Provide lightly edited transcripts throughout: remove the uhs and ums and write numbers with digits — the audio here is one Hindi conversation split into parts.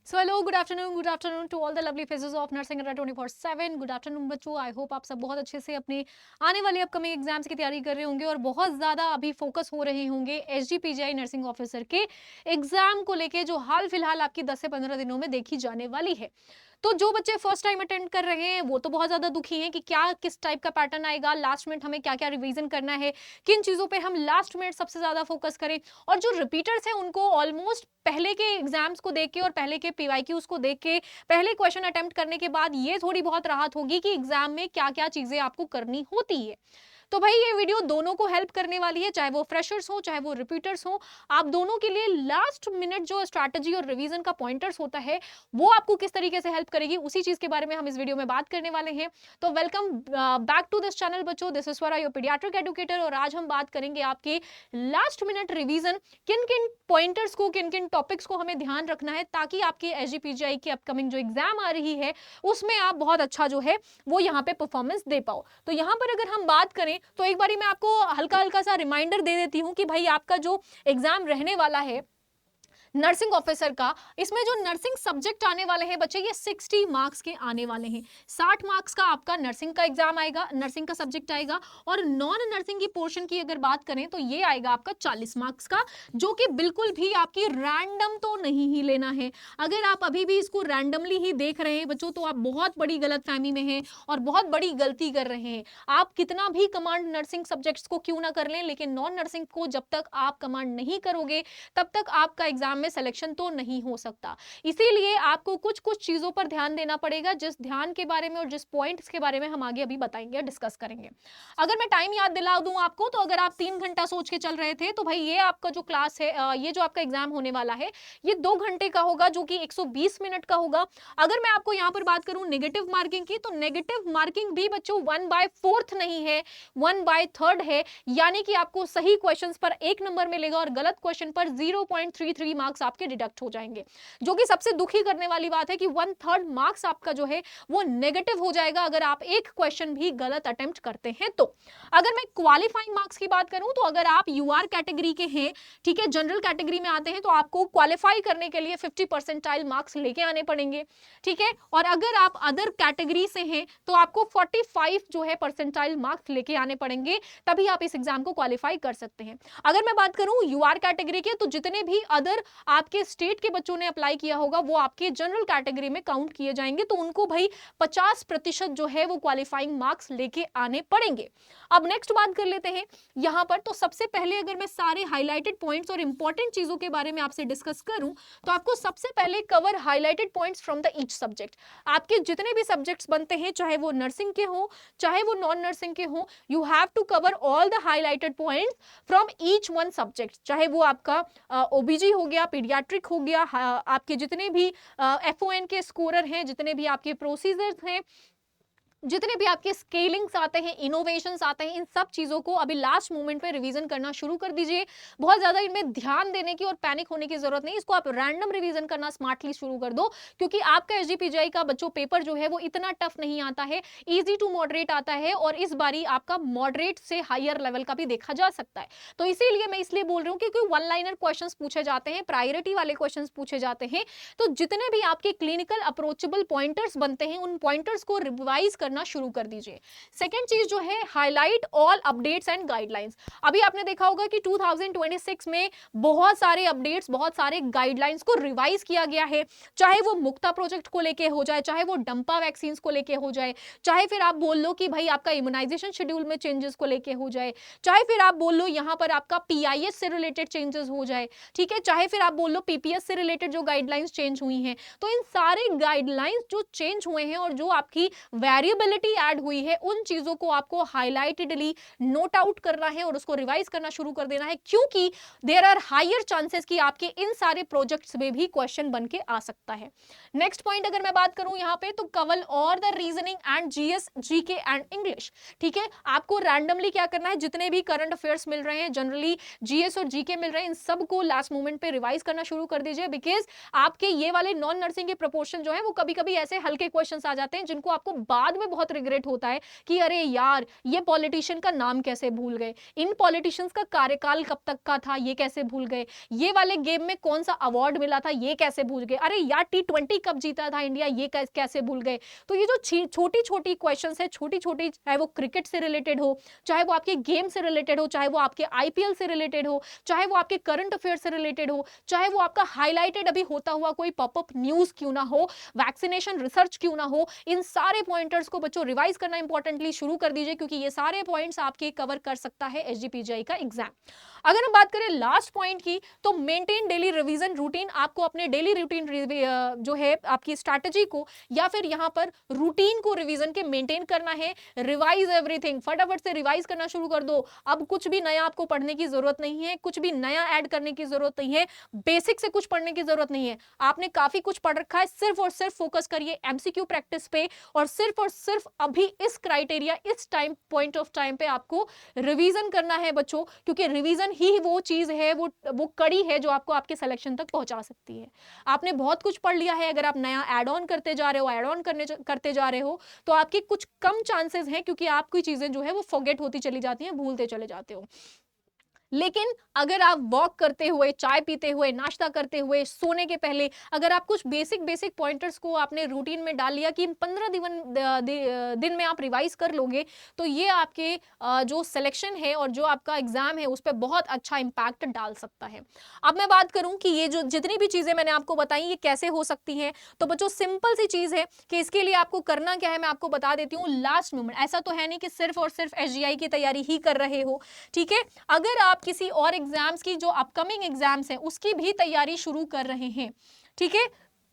So hello, good afternoon to all the lovely faces of nursing Adda 24/7। Good afternoon बच्चों, आई होप आप सब बहुत अच्छे से अपने आने वाली अपकमिंग एग्जाम्स की तैयारी कर रहे होंगे और बहुत ज़्यादा अभी फोकस हो रहे होंगे एसजीपीजीआई नर्सिंग ऑफिसर के एग्जाम को लेके, जो हाल फिलहाल आपकी 10 से 15 दिनों में देखी जाने वाली है। तो जो बच्चे फर्स्ट टाइम अटेंड कर रहे हैं वो तो बहुत ज्यादा दुखी हैं कि क्या किस टाइप का पैटर्न आएगा, लास्ट मिनट हमें क्या क्या रिवीजन करना है, किन चीजों पे हम लास्ट मिनट सबसे ज्यादा फोकस करें। और जो रिपीटर्स हैं उनको ऑलमोस्ट पहले के एग्जाम्स को देख के और पहले के पीवाईक्यूज को देख के पहले क्वेश्चन अटेम्प्ट करने के बाद ये थोड़ी बहुत राहत होगी कि एग्जाम में क्या क्या चीजें आपको करनी होती है। तो भाई ये वीडियो दोनों को हेल्प करने वाली है, चाहे वो फ्रेशर्स हो चाहे वो रिपीटर्स हो। आप दोनों के लिए लास्ट मिनट जो स्ट्रैटेजी और रिवीजन का पॉइंटर्स होता है वो आपको किस तरीके से हेल्प करेगी, उसी चीज के बारे में हम इस वीडियो में बात करने वाले हैं। तो welcome back to this channel बच्चों, this is Swara your paediatric educator. और आज हम बात करेंगे आपके लास्ट मिनट रिवीजन, किन किन पॉइंटर्स को, किन किन टॉपिक्स को हमें ध्यान रखना है ताकि आपकी एसजीपीजीआई की अपकमिंग जो एग्जाम आ रही है उसमें आप बहुत अच्छा जो है वो यहाँ पे परफॉर्मेंस दे पाओ। तो यहाँ पर अगर हम बात करें तो एक बारी मैं आपको हल्का हल्का सा रिमाइंडर दे देती हूँ कि भाई आपका जो एग्जाम रहने वाला है नर्सिंग ऑफिसर का, इसमें जो नर्सिंग सब्जेक्ट आने वाले हैं बच्चे ये 60 मार्क्स के आने वाले हैं। 60 मार्क्स का आपका नर्सिंग का एग्जाम आएगा, नर्सिंग का सब्जेक्ट आएगा। और नॉन नर्सिंग की पोर्शन की अगर बात करें तो ये आएगा आपका 40 मार्क्स का, जो कि बिल्कुल भी आपकी रैंडम तो नहीं ही लेना है। अगर आप अभी भी इसको रैंडमली ही देख रहे हैं बच्चों तो आप बहुत बड़ी गलतफहमी में हैं और बहुत बड़ी गलती कर रहे हैं। आप कितना भी कमांड नर्सिंग सब्जेक्ट्स को क्यों ना कर लें, लेकिन नॉन नर्सिंग को जब तक आप कमांड नहीं करोगे तब तक आपका एग्जाम में सिलेक्शन तो नहीं हो सकता। इसीलिए आपको कुछ कुछ चीजों पर ध्यान देना पड़ेगा, जिस ध्यान के बारे में और जिस पॉइंट्स के बारे में हम आगे अभी बताएंगे, डिस्कस करेंगे। अगर मैं टाइम याद दिला दूं आपको तो अगर आप 3 घंटा सोच के चल रहे थे तो भाई ये आपका जो क्लास है, ये जो आपका एग्जाम होने वाला है ये 2 घंटे का होगा, जो कि 120 मिनट का होगा। अगर मैं आपको यहाँ पर बात करूं नेगेटिव मार्किंग की, तो नेगेटिव मार्किंग भी बच्चों 1/4 नहीं है, 1/3 है। यानी कि आपको सही क्वेश्चन पर 1 नंबर मिलेगा और गलत क्वेश्चन पर 0.33 मार्क्स आपके डिडक्ट हो जाएंगे। जो कि सबसे दुखी करने वाली बात है कि 1/3 मार्क्स आपका जो है वो नेगेटिव हो जाएगा अगर आप एक क्वेश्चन भी गलत अटेम्प्ट करते हैं तो। अगर मैं क्वालिफाइंग मार्क्स की बात करूं तो अगर आप यूआर कैटेगरी के हैं, ठीक है, जनरल कैटेगरी में आते हैं, तो आपको क्वालिफाई करने के लिए 50 परसेंटाइल मार्क्स लेके आने पड़ेंगे, ठीक है। और अगर आप अदर कैटेगरी से हैं तो आपको 45 जो है परसेंटाइल मार्क्स लेके आने पड़ेंगे, तभी आप इस एग्जाम को क्वालिफाई कर सकते हैं। अगर मैं बात करूं यूआर कैटेगरी के, तो जितने भी अदर आपके स्टेट के बच्चों ने अप्लाई किया होगा वो आपके जनरल कैटेगरी में काउंट किए जाएंगे, तो उनको भाई 50% जो है वो क्वालिफाइंग मार्क्स लेके आने पड़ेंगे। अब नेक्स्ट बात कर लेते हैं यहां पर। तो सबसे पहले अगर मैं सारे हाईलाइटेड पॉइंट्स और इंपॉर्टेंट चीजों के बारे में आपसे डिस्कस करूं तो आपको सबसे पहले cover highlighted points from the each subject. आपके जितने भी सब्जेक्ट्स बनते हैं, चाहे वो नर्सिंग के हो चाहे वो नॉन नर्सिंग के हो, you have to cover all the highlighted points from each one subject. चाहे वो आपका ओबीजी हो गया, पीडियाट्रिक हो गया, आपके जितने भी एफओएन के स्कोरर हैं, जितने भी आपके प्रोसीजर्स हैं, जितने भी आपके स्केलिंग्स आते हैं, इनोवेशंस आते हैं, इन सब चीजों को अभी लास्ट मोमेंट पे रिवीजन करना शुरू कर दीजिए। बहुत ज्यादा इनमें ध्यान देने की और पैनिक होने की जरूरत नहीं, इसको आप रैंडम रिवीजन करना स्मार्टली शुरू कर दो, क्योंकि आपका एसजीपीजीआई का बच्चों पेपर जो है वो इतना टफ नहीं आता है, इजी टू मॉडरेट आता है। और इस बारी आपका मॉडरेट से हायर लेवल का भी देखा जा सकता है। तो इसीलिए मैं इसलिए बोल रही हूँ क्योंकि वन लाइनर क्वेश्चंस पूछे जाते हैं, प्रायोरिटी वाले क्वेश्चंस पूछे जाते हैं। तो जितने भी आपके क्लिनिकल अप्रोचेबल पॉइंटर्स बनते हैं उन पॉइंटर्स को रिवाइज करना शुरू कर दीजिए। सेकंड चीज जो है, highlight all updates and guidelines. अभी आपने देखा होगा कि 2026 में बहुत सारे अपडेट्स, बहुत सारे गाइडलाइंस को रिवाइज किया गया है। चाहे वो मुक्ता प्रोजेक्ट को लेके हो जाए, चाहे वो डंपा वैक्सीन को लेके हो जाए, चाहे फिर आप बोल लो कि भाई आपका इम्यूनाइजेशन शेड्यूल में चेंजेस को लेके हो जाए, चाहे फिर आप बोल लो यहां पर आपका पीआईएस से रिलेटेड चेंजेस हो जाए, ठीक है, चाहे फिर आप बोल लो पीपीएस से रिलेटेड जो गाइडलाइंस चेंज हुई हैं। तो इन सारे गाइडलाइंस जो चेंज हुए हैं और जो आपकी वेरिएबिलिटी ऐड हुई है, उन चीजों को आपको हाईलाइटेडली नोट आउट करना है और उसको रिवाइज करना शुरू कर देना है, क्योंकि देयर आर हायर चांसेस कि आपके इन सारे प्रोजेक्ट्स में भी क्वेश्चन बन के आ सकता है। नेक्स्ट पॉइंट अगर मैं बात करूं यहां पे, तो कवर और the reasoning and GS, GK and English, ठीक है। आपको रैंडमली क्या करना है, जितने भी करंट अफेयर्स मिल रहे हैं, जनरली जीएस और जीके मिल रहे हैं, इन सबको लास्ट मोमेंट पे रिवाइज करना शुरू कर दीजिए। बिकॉज आपके ये वाले नॉन नर्सिंग के प्रोपोर्शन जो है वो कभी कभी ऐसे हल्के क्वेश्चन आ जाते हैं जिनको आपको बाद में में बहुत रिग्रेट होता है कि अरे यार, ये पॉलिटिशियन का नाम कैसे भूल गए, इन पॉलिटिशियंस का कार्यकाल कब तक का था ये कैसे भूल गए, ये वाले गेम में कौन सा अवार्ड मिला था ये कैसे भूल गए, अरे यार T20 कब जीता था इंडिया ये कैसे भूल गए। तो ये जो छोटी छोटी क्वेश्चंस है, छोटी छोटी, चाहे वो क्रिकेट से रिलेटेड हो, चाहे वो आपके गेम से रिलेटेड हो, चाहे वो आपके IPL से रिलेटेड हो, चाहे वो आपके करंट अफेयर से रिलेटेड हो, चाहे वो आपका हाईलाइटेड अभी होता हुआ कोई पॉपअप न्यूज क्यों ना हो, वैक्सीनेशन रिसर्च क्यों ना हो, इन सारे पॉइंटर्स को बच्चों रिवाइज करना इंपॉर्टेंटली शुरू कर दीजिए, क्योंकि ये सारे पॉइंट्स आपके कवर कर सकता है SGPGI का एग्जाम। अगर हम बात करें लास्ट पॉइंट की, तो मेंटेन डेली रिवीजन रूटीन। आपको अपने डेली रूटीन जो है आपकी स्ट्रैटेजी को या फिर यहाँ पर रूटीन को रिवीजन के मेंटेन करना है। रिवाइज एवरीथिंग, फटाफट से रिवाइज करना शुरू कर दो। अब कुछ भी नया आपको पढ़ने की जरूरत नहीं है, कुछ भी नया ऐड करने की जरूरत नहीं है, बेसिक से कुछ पढ़ने की जरूरत नहीं है, आपने काफी कुछ पढ़ रखा है। सिर्फ और सिर्फ फोकस करिए MCQ प्रैक्टिस पे, और सिर्फ अभी इस क्राइटेरिया, इस पॉइंट ऑफ टाइम पे आपको रिवीजन करना है बच्चों, क्योंकि रिवीजन ही वो चीज है, वो कड़ी है जो आपको आपके सिलेक्शन तक पहुंचा सकती है। आपने बहुत कुछ पढ़ लिया है, अगर आप नया ऐड ऑन करते जा रहे हो, करते जा रहे हो, तो आपके कुछ कम चांसेस हैं, क्योंकि आपकी चीजें जो है वो फॉरगेट होती चली जाती हैं, भूलते चले जाते हो। लेकिन अगर आप वॉक करते हुए, चाय पीते हुए, नाश्ता करते हुए, सोने के पहले अगर आप कुछ बेसिक पॉइंटर्स को आपने रूटीन में डाल लिया कि 15 दिन में आप रिवाइज कर लोगे, तो ये आपके जो सिलेक्शन है और जो आपका एग्जाम है उस पर बहुत अच्छा इंपैक्ट डाल सकता है। अब मैं बात करूं कि ये जो जितनी भी चीजें मैंने आपको बताई ये कैसे हो सकती हैं, तो बच्चों सिंपल सी चीज है कि इसके लिए आपको करना क्या है मैं आपको बता देती हूँ। लास्ट मोमेंट, ऐसा तो है नहीं कि सिर्फ और सिर्फ SGI की तैयारी ही कर रहे हो, ठीक है। अगर आप किसी और एग्जाम्स की, जो अपकमिंग एग्जाम्स हैं उसकी भी तैयारी शुरू कर रहे हैं, ठीक है,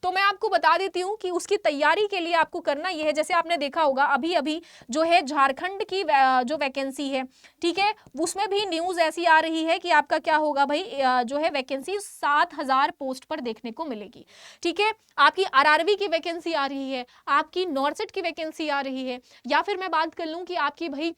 तो मैं आपको बता देती हूं कि उसकी तैयारी के लिए आपको करना यह है, जैसे आपने देखा होगा अभी अभी जो है झारखंड की जो वैकेंसी है, ठीक है, उसमें भी न्यूज ऐसी आ रही है कि आपका क्या होगा भाई, जो है वैकेंसी 7000 पोस्ट पर देखने को मिलेगी, ठीक है। आपकी RRB की वैकेंसी आ रही है, आपकी नॉर्सेट की वैकेंसी आ रही है, या फिर मैं बात कर लूं कि आपकी भाई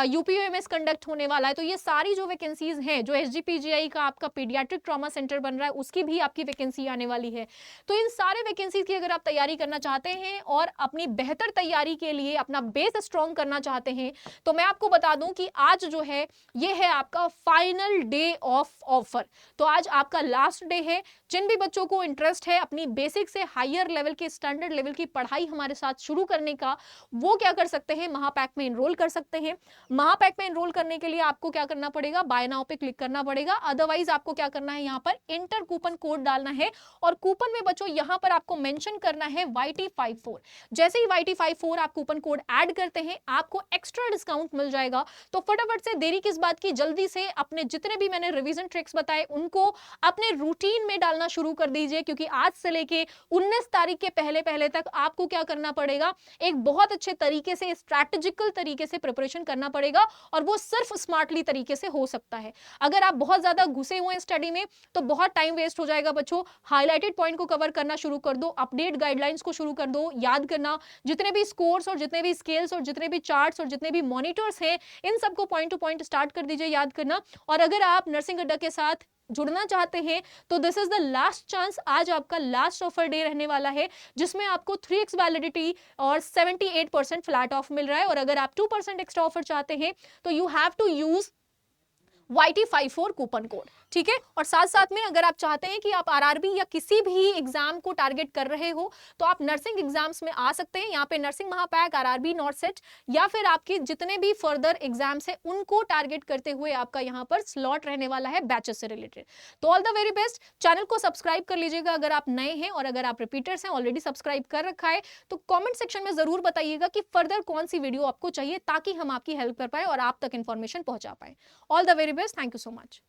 UPMS कंडक्ट होने वाला है, तो ये सारी जो वैकेंसीज हैं, जो SGPGI का आपका पीडियाट्रिक ट्रॉमा सेंटर बन रहा है उसकी भी आपकी वैकेंसी आने वाली है। तो इन सारे वैकेंसीज की अगर आप तैयारी करना चाहते हैं और अपनी बेहतर तैयारी के लिए अपना बेस स्ट्रॉन्ग करना चाहते हैं, तो मैं आपको बता दूं कि आज जो है ये है आपका फाइनल डे ऑफ ऑफर। तो आज आपका लास्ट डे है। जिन भी बच्चों को इंटरेस्ट है अपनी बेसिक से हायर लेवल के, स्टैंडर्ड लेवल की पढ़ाई हमारे साथ शुरू करने का, वो क्या कर सकते हैं, महापैक में एनरोल कर सकते हैं। महापैक में एनरोल करने के लिए आपको क्या करना पड़ेगा, बाय नाउ पे क्लिक करना पड़ेगा। अदरवाइज आपको क्या करना है, यहाँ पर इंटर कूपन कोड डालना है, और कूपन में बच्चों यहां पर आपको मेंशन करना है YT54। जैसे ही YT54 आप कूपन कोड ऐड करते हैं आपको एक्स्ट्रा डिस्काउंट मिल जाएगा। तो फटाफट से, देरी किस बात की, जल्दी से अपने जितने भी मैंने रिवीजन ट्रिक्स बताए उनको अपने रूटीन में डालना शुरू कर दीजिए, क्योंकि आज से लेके 19 तारीख के पहले पहले तक आपको क्या करना पड़ेगा, एक बहुत अच्छे तरीके से, स्ट्रैटेजिकल तरीके से प्रिपरेशन करना पड़ेगा, और वो सिर्फ स्मार्टली तरीके से हो सकता है। अगर आप बहुत ज्यादा घुसे हुए हैं स्टडी में तो बहुत टाइम वेस्ट हो जाएगा बच्चों। हाईलाइटेड पॉइंट को कवर करना शुरू कर दो, अपडेट गाइडलाइंस को शुरू कर दो, याद करना जितने भी स्कोर्स और जितने भी स्केल्स और जितने भी चार्ट्स और जितने भी मॉनिटर्स हैं, इन सबको पॉइंट टू पॉइंट स्टार्ट कर दीजिए याद करना। और अगर आप नर्सिंग अड्डा के साथ जुड़ना चाहते हैं तो this is the last chance. आज आपका लास्ट ऑफर डे रहने वाला है, जिसमें आपको 3x वैलिडिटी और 78% फ्लैट ऑफ मिल रहा है। और अगर आप 2% एक्स्ट्रा ऑफर चाहते हैं तो you have to use YT54 coupon code, ठीक है। और साथ साथ में अगर आप चाहते हैं कि आप RRB या किसी भी एग्जाम को टारगेट कर रहे हो तो आप नर्सिंग एग्जाम्स में आ सकते हैं। यहाँ पे नर्सिंग महापैक, RRB, नॉर्सेट या फिर आपके जितने भी फर्दर एग्जाम्स है उनको टारगेट करते हुए आपका यहाँ पर स्लॉट रहने वाला है बैचेस से रिलेटेड। तो all the very best. Channel को सब्सक्राइब कर लीजिएगा अगर आप नए हैं, और अगर आप रिपीटर्स हैं, ऑलरेडी सब्सक्राइब कर रखा है तो कॉमेंट सेक्शन में जरूर बताइएगा कि फर्दर कौन सी वीडियो आपको चाहिए, ताकि हम आपकी हेल्प कर पाए और आप तक इंफॉर्मेशन पहुंचा पाए। All the very best. Thank you so much.